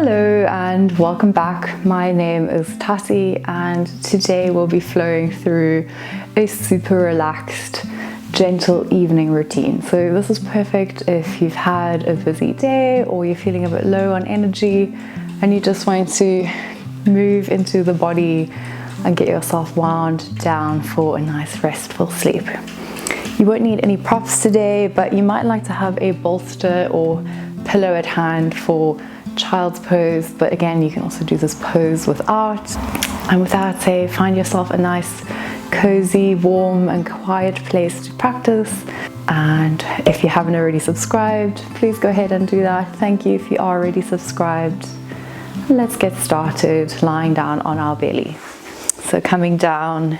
Hello and welcome back. My name is Tati and today we'll be flowing through a super relaxed, gentle evening routine. So this is perfect if you've had a busy day or you're feeling a bit low on energy and you just want to move into the body and get yourself wound down for a nice restful sleep. You won't need any props today, but you might like to have a bolster or pillow at hand for child's pose, but again you can also do this pose without. And with that, say find yourself a nice cozy, warm and quiet place to practice. And if you haven't already subscribed, please go ahead and do that. Thank you if you are already subscribed. Let's get started lying down on our belly. So coming down,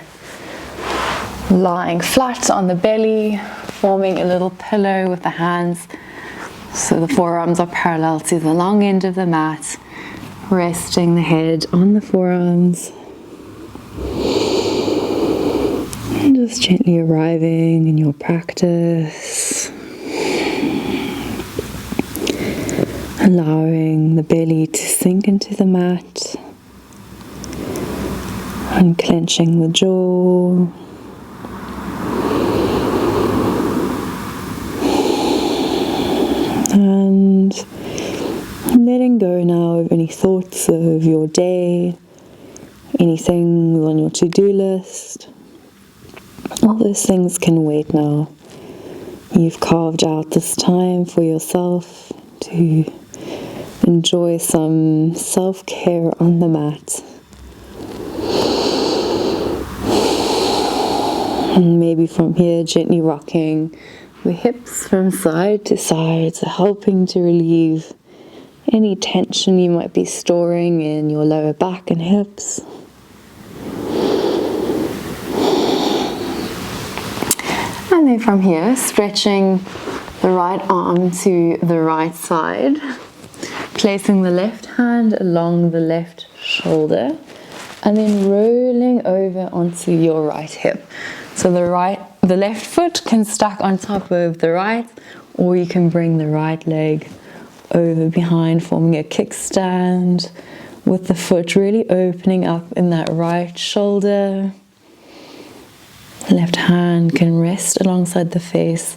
lying flat on the belly, forming a little pillow with the hands so the forearms are parallel to the long end of the mat, resting the head on the forearms and just gently arriving in your practice, allowing the belly to sink into the mat, unclenching the jaw, and letting go now of any thoughts of your day, anything on your to-do list. All those things can wait now. You've carved out this time for yourself to enjoy some self-care on the mat. And maybe from here, gently rocking the hips from side to side, so helping to relieve any tension you might be storing in your lower back and hips. And then from here, stretching the right arm to the right side, placing the left hand along the left shoulder, and then rolling over onto your right hip. So the left foot can stack on top of the right, or you can bring the right leg over behind, forming a kickstand with the foot really opening up in that right shoulder. The left hand can rest alongside the face.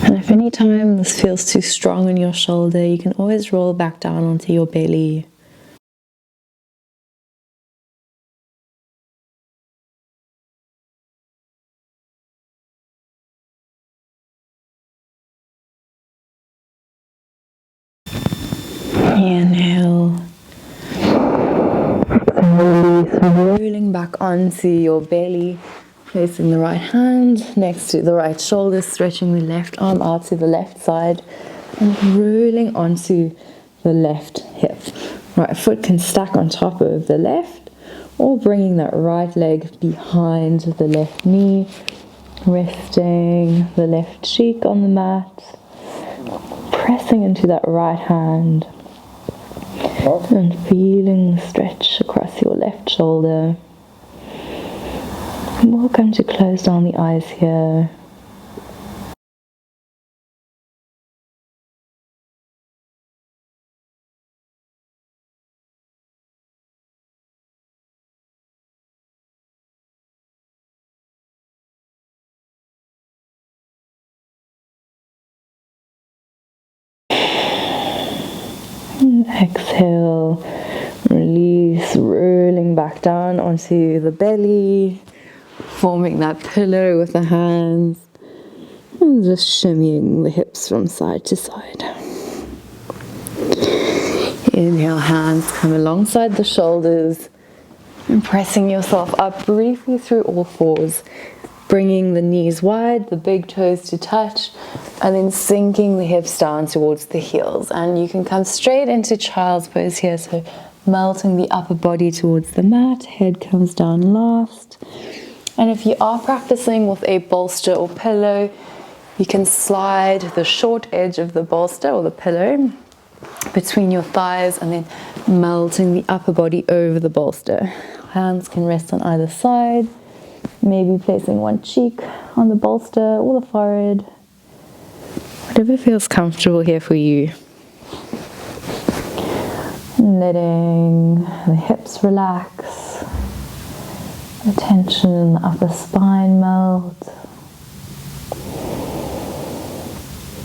And if any time this feels too strong in your shoulder, you can always roll back down onto your belly. Inhale. Release, rolling back onto your belly. Placing the right hand next to the right shoulder, stretching the left arm out to the left side and rolling onto the left hip. Right foot can stack on top of the left, or bringing that right leg behind the left knee, resting the left cheek on the mat, pressing into that right hand and feeling the stretch across your left shoulder. Welcome to close down the eyes here. And exhale, release, rolling back down onto the belly, forming that pillow with the hands, and just shimmying the hips from side to side. Inhale, hands come alongside the shoulders and pressing yourself up briefly through all fours, bringing the knees wide, the big toes to touch, and then sinking the hips down towards the heels. And you can come straight into child's pose here, so melting the upper body towards the mat, head comes down last. And if you are practicing with a bolster or pillow, you can slide the short edge of the bolster or the pillow between your thighs and then melting the upper body over the bolster. Hands can rest on either side. Maybe placing one cheek on the bolster or the forehead. Whatever feels comfortable here for you. Letting the hips relax, the tension in the upper spine melt.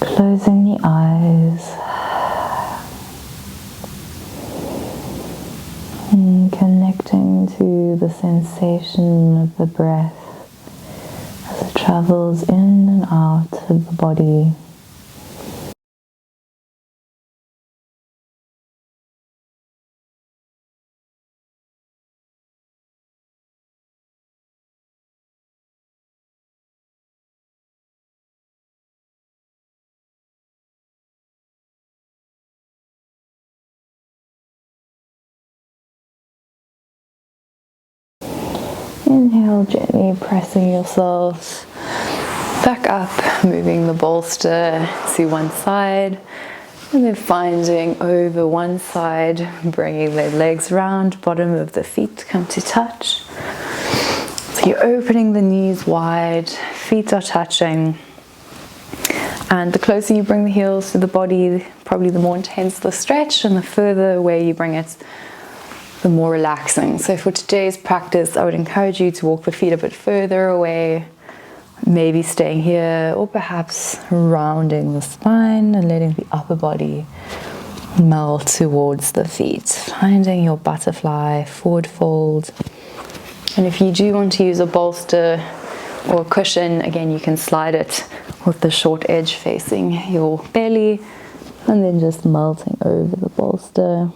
Closing the eyes. And connecting to the sensation of the breath as it travels in and out of the body. Inhale, gently pressing yourself back up, moving the bolster to one side, and then finding over one side, bringing the legs round, bottom of the feet come to touch. So you're opening the knees wide, feet are touching, and the closer you bring the heels to the body, probably the more intense the stretch, and the further away you bring it, the more relaxing. So for today's practice, I would encourage you to walk the feet a bit further away, maybe staying here, or perhaps rounding the spine and letting the upper body melt towards the feet, finding your butterfly, forward fold. And if you do want to use a bolster or a cushion, again, you can slide it with the short edge facing your belly, and then just melting over the bolster.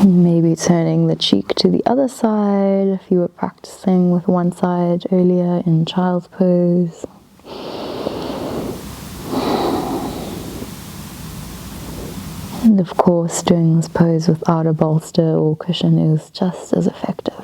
Maybe turning the cheek to the other side if you were practicing with one side earlier in child's pose. And of course, doing this pose without a bolster or cushion is just as effective.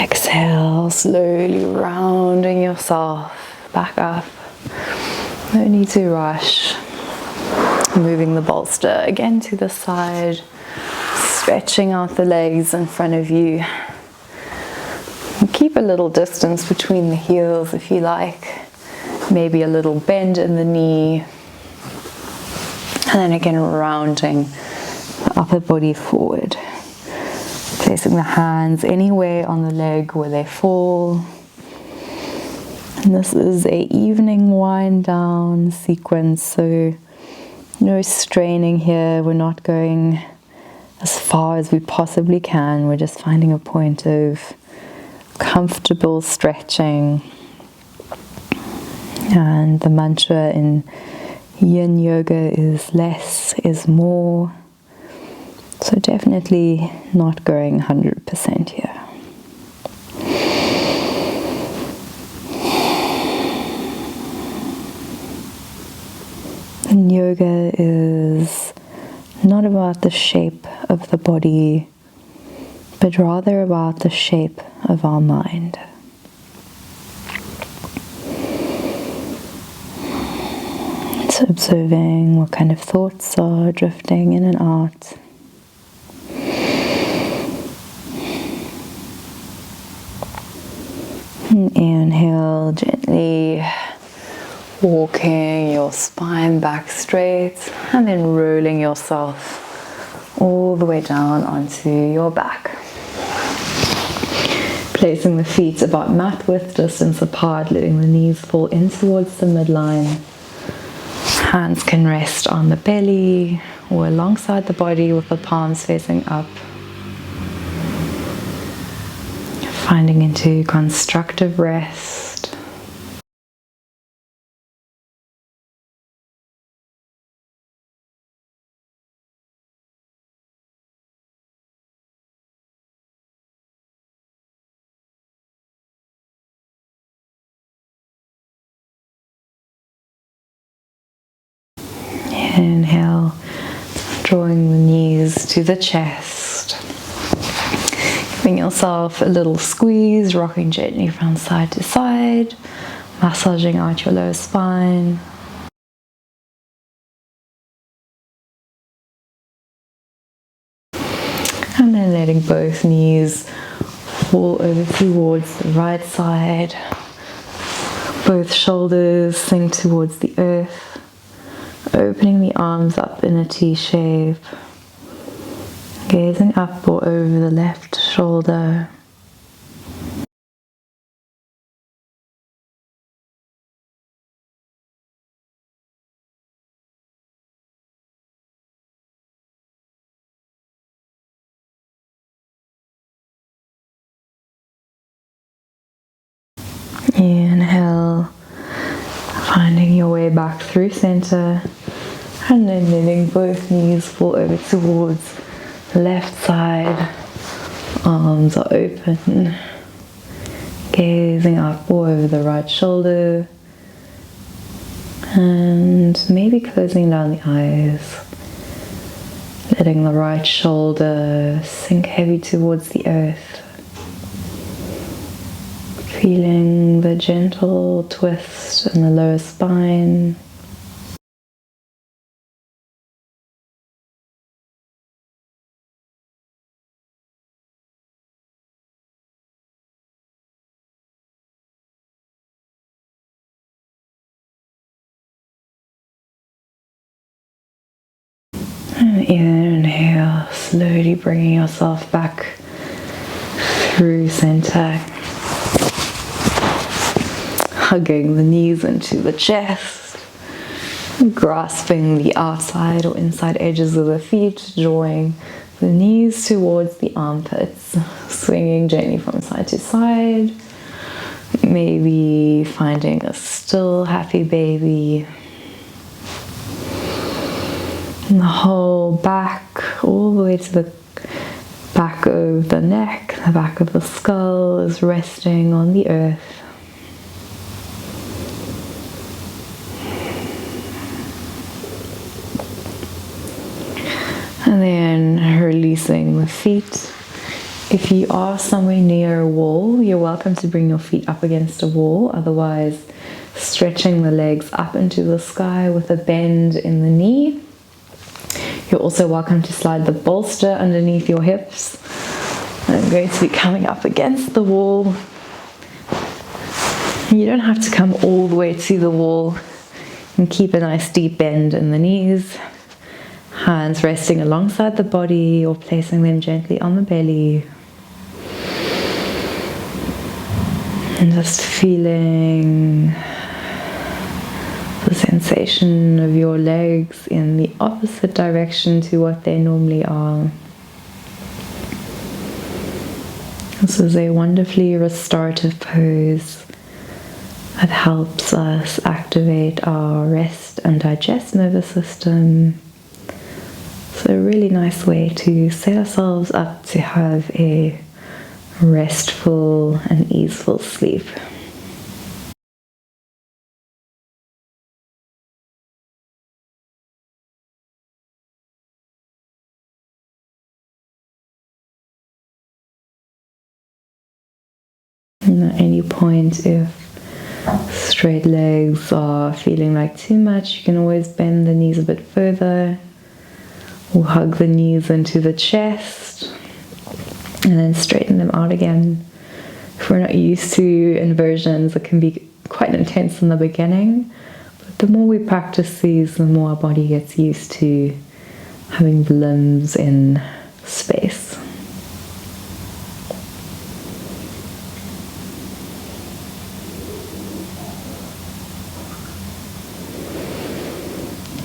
Exhale, slowly rounding yourself back up. No need to rush. Moving the bolster again to the side, stretching out the legs in front of you. And keep a little distance between the heels if you like. Maybe a little bend in the knee. And then again, rounding the upper body forward. Placing the hands anywhere on the leg where they fall. And this is an evening wind down sequence, so no straining here. We're not going as far as we possibly can. We're just finding a point of comfortable stretching. And the mantra in yin yoga is less is more. So definitely not going 100% here. And yoga is not about the shape of the body, but rather about the shape of our mind. So observing what kind of thoughts are drifting in and out. And inhale, gently walking your spine back straight, and then rolling yourself all the way down onto your back. Placing the feet about mat width distance apart, letting the knees fall in towards the midline. Hands can rest on the belly or alongside the body with the palms facing up. Finding into constructive rest. Inhale, drawing the knees to the chest. Giving yourself a little squeeze, rocking gently from side to side, massaging out your lower spine. And then letting both knees fall over towards the right side. Both shoulders sink towards the earth. Opening the arms up in a T shape. Gazing up or over the left shoulder. Inhale, finding your way back through center, and then letting both knees fall over towards the left side. Arms are open, gazing up or over the right shoulder, and maybe closing down the eyes, letting the right shoulder sink heavy towards the earth. Feeling the gentle twist in the lower spine. And inhale, slowly bringing yourself back through center. Hugging the knees into the chest, grasping the outside or inside edges of the feet, drawing the knees towards the armpits, swinging gently from side to side, maybe finding a still happy baby. And the whole back, all the way to the back of the neck, the back of the skull is resting on the earth. And then releasing the feet. If you are somewhere near a wall, you're welcome to bring your feet up against a wall. Otherwise, stretching the legs up into the sky with a bend in the knee. You're also welcome to slide the bolster underneath your hips. I'm going to be coming up against the wall. You don't have to come all the way to the wall, and keep a nice deep bend in the knees. Hands resting alongside the body or placing them gently on the belly. And just feeling the sensation of your legs in the opposite direction to what they normally are. This is a wonderfully restorative pose that helps us activate our rest and digest nervous system. So a really nice way to set ourselves up to have a restful and easeful sleep. And at any point, if straight legs are feeling like too much, you can always bend the knees a bit further. We'll hug the knees into the chest and then straighten them out again. If we're not used to inversions, it can be quite intense in the beginning, but the more we practice these, the more our body gets used to having the limbs in space.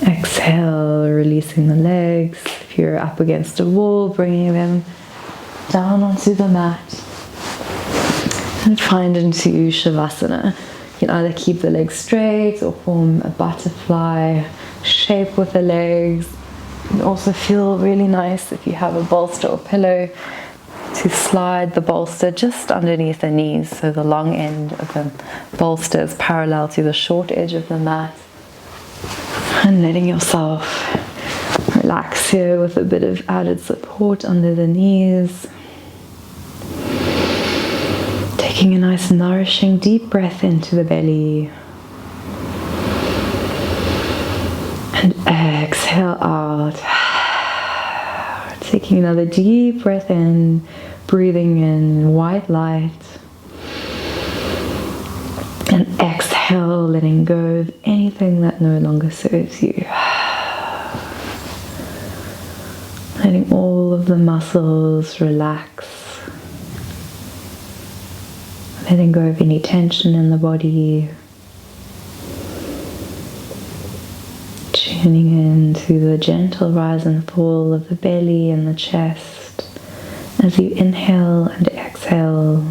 Exhale, releasing the legs. If you're up against a wall, bringing them down onto the mat. And find into Shavasana. You can either keep the legs straight or form a butterfly shape with the legs. It can also feel really nice if you have a bolster or pillow to slide the bolster just underneath the knees, so the long end of the bolster is parallel to the short edge of the mat. And letting yourself relax here with a bit of added support under the knees. Taking a nice nourishing deep breath into the belly. And exhale out. Taking another deep breath in, breathing in white light. And exhale, letting go of anything that no longer serves you. Letting all of the muscles relax. Letting go of any tension in the body. Tuning into the gentle rise and fall of the belly and the chest as you inhale and exhale.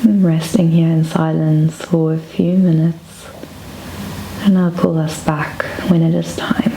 And resting here in silence for a few minutes, and I'll pull us back when it is time.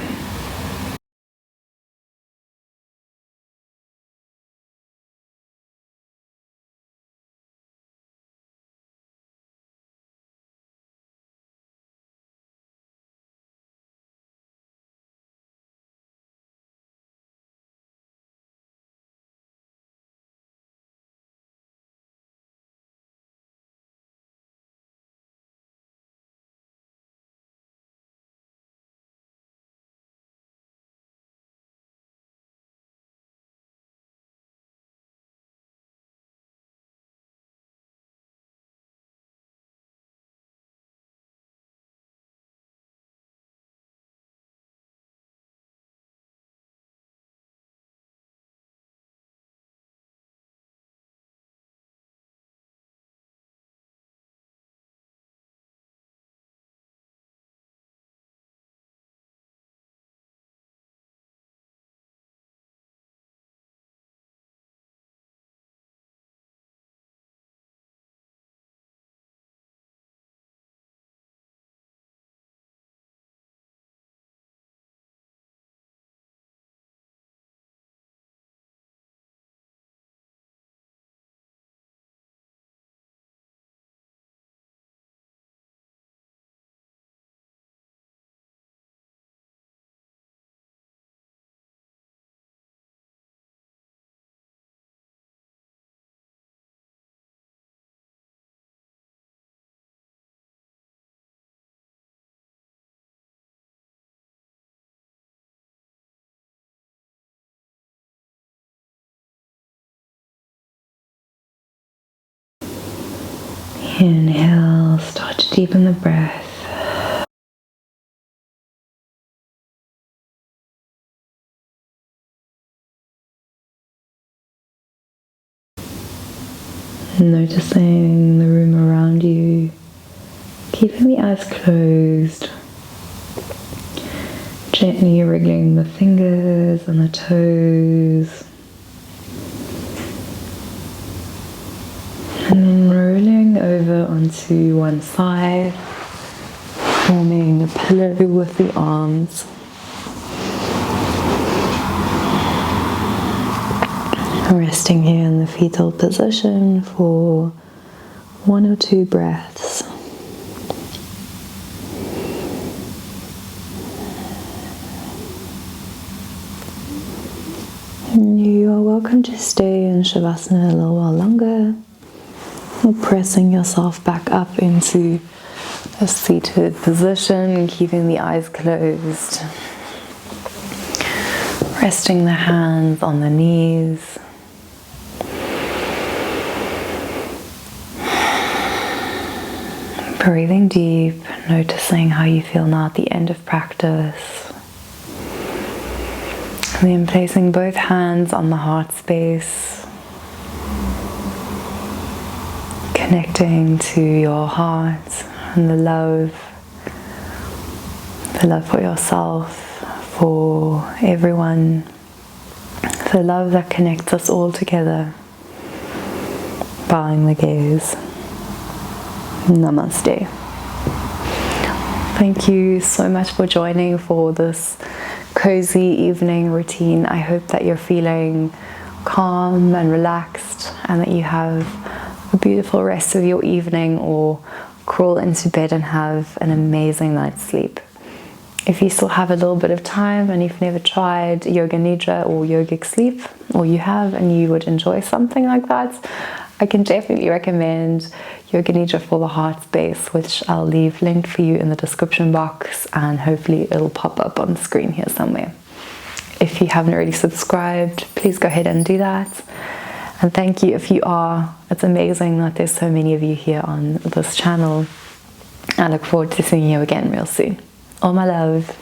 Inhale, start to deepen the breath. Noticing the room around you, keeping the eyes closed, gently wriggling the fingers and the toes, and then rolling over onto one side, forming a pillow with the arms. Resting here in the fetal position for 1 or 2 breaths. You are welcome to stay in Shavasana a little while longer, or pressing yourself back up into a seated position, keeping the eyes closed. Resting the hands on the knees. Breathing deep, noticing how you feel now at the end of practice. And then placing both hands on the heart space, connecting to your heart and the love for yourself, for everyone, the love that connects us all together. Bowing the gaze. Namaste. Thank you so much for joining for this cozy evening routine. I hope that you're feeling calm and relaxed, and that you have a beautiful rest of your evening or crawl into bed and have an amazing night's sleep. If you still have a little bit of time and you've never tried yoga nidra or yogic sleep, or you have and you would enjoy something like that, I can definitely recommend Yoga Nidra for the heart space, which I'll leave linked for you in the description box, and hopefully it'll pop up on the screen here somewhere. If you haven't already subscribed, please go ahead and do that. And thank you if you are. It's amazing that there's so many of you here on this channel. I look forward to seeing you again real soon. All my love.